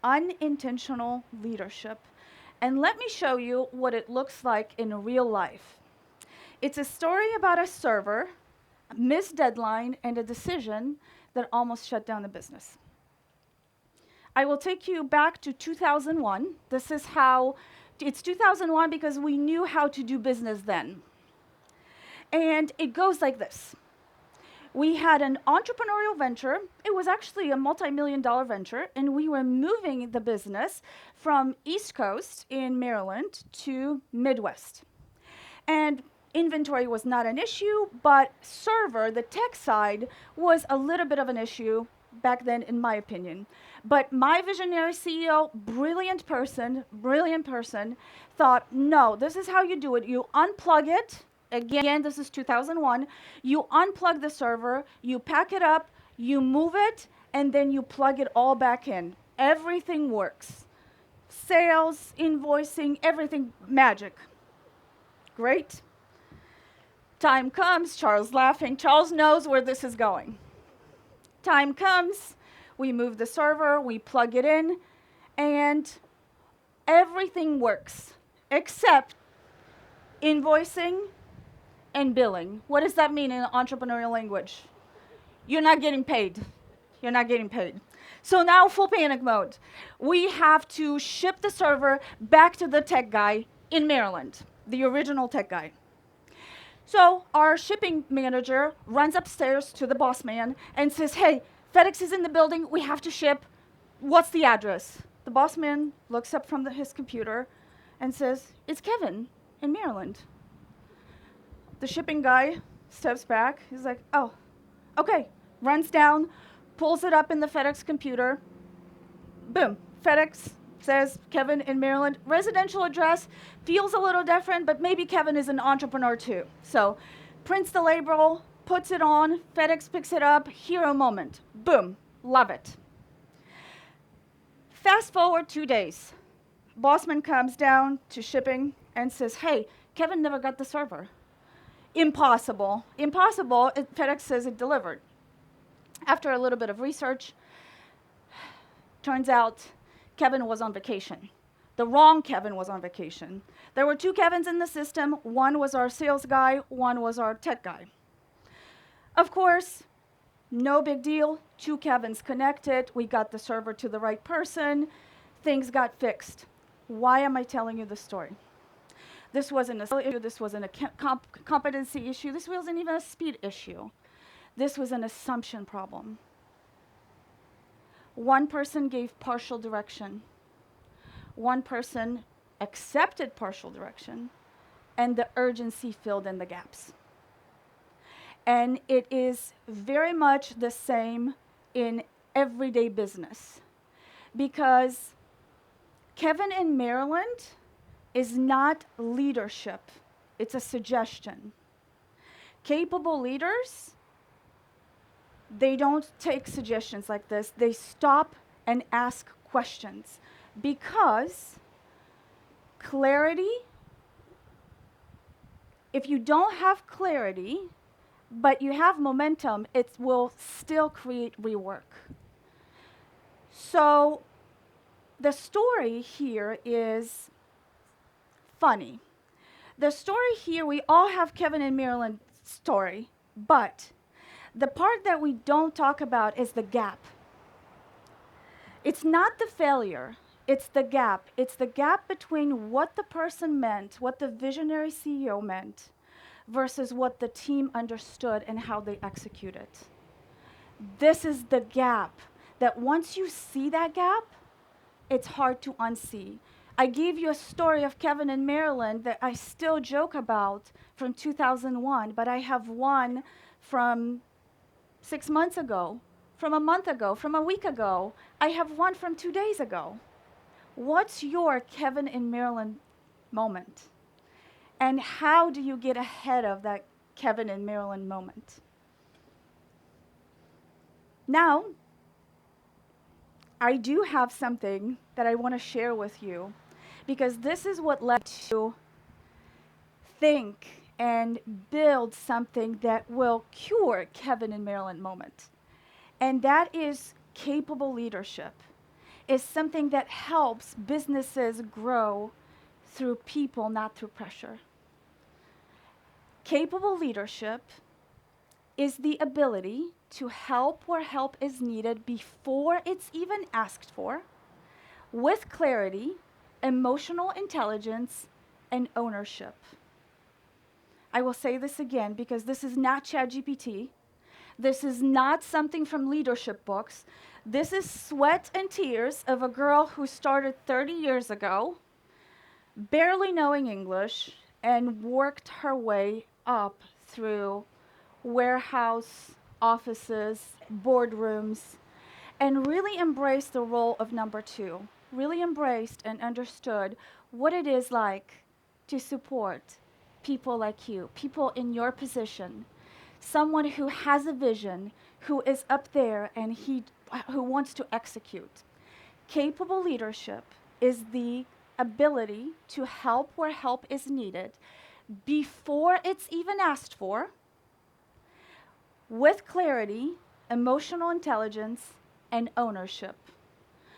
unintentional leadership. And let me show you what it looks like in real life. It's a story about a server, a missed deadline, and a decision that almost shut down the business. I will take you back to 2001. This is how, it's 2001 because we knew how to do business then. And it goes like this. We had an entrepreneurial venture. It was actually a multi-million-dollar venture, and we were moving the business from East Coast in Maryland to Midwest. And inventory was not an issue, but server, the tech side, was a little bit of an issue back then, in my opinion. But my visionary CEO, brilliant person, thought, no, this is how you do it. You unplug it. Again, this is 2001. You unplug the server, you pack it up, you move it, and then you plug it all back in. Everything works. Sales, invoicing, everything magic. Great. Time comes, Charles laughing. Charles knows where this is going. Time comes, we move the server, we plug it in, and everything works except invoicing and billing. What does that mean in entrepreneurial language? You're not getting paid. You're not getting paid. So now full panic mode. We have to ship the server back to the tech guy in Maryland, the original tech guy. So our shipping manager runs upstairs to the boss man and says, hey, FedEx is in the building, we have to ship. What's the address? The boss man looks up from his computer and says, it's Kevin in Maryland. The shipping guy steps back. He's like, oh, okay. Runs down, pulls it up in the FedEx computer. Boom. FedEx says Kevin in Maryland. Residential address feels a little different, but maybe Kevin is an entrepreneur too. So prints the label, puts it on. FedEx picks it up. Hero moment. Boom. Love it. Fast forward 2 days. Bossman comes down to shipping and says, hey, Kevin never got the server. Impossible. Impossible. FedEx says it delivered. After a little bit of research, turns out Kevin was on vacation. The wrong Kevin was on vacation. There were 2 Kevins in the system. One was our sales guy, one was our tech guy. Of course, no big deal. 2 Kevins connected. We got the server to the right person. Things got fixed. Why am I telling you this story? This wasn't a skill issue. This wasn't a competency issue. This wasn't even a speed issue. This was an assumption problem. One person gave partial direction. One person accepted partial direction, and the urgency filled in the gaps. And it is very much the same in everyday business, because Kevin in Maryland is not leadership, it's a suggestion. Capable leaders, they don't take suggestions like this. They stop and ask questions, because clarity, if you don't have clarity, but you have momentum, it will still create rework. So the story here is funny. The story here, we all have Kevin and Maryland story, but the part that we don't talk about is the gap. It's not the failure, it's the gap. It's the gap between what the person meant, what the visionary CEO meant, versus what the team understood and how they executed. This is the gap that once you see that gap, it's hard to unsee. I gave you a story of Kevin in Maryland that I still joke about from 2001, but I have one from 6 months ago, from a month ago, from a week ago. I have one from 2 days ago. What's your Kevin in Maryland moment? And how do you get ahead of that Kevin in Maryland moment? Now, I do have something that I want to share with you, because this is what led to think and build something that will cure Kevin in Maryland moment. And that is capable leadership. is something that helps businesses grow through people, not through pressure. Capable leadership is the ability to help where help is needed before it's even asked for, with clarity, emotional intelligence, and ownership. I will say this again because this is not ChatGPT. This is not something from leadership books. This is sweat and tears of a girl who started 30 years ago, barely knowing English, and worked her way up through warehouse, offices, boardrooms, and really embraced the role of number two. Really embraced and understood what it is like to support people like you, people in your position, someone who has a vision, who is up there and who wants to execute. Capable leadership is the ability to help where help is needed before it's even asked for, with clarity, emotional intelligence, and ownership.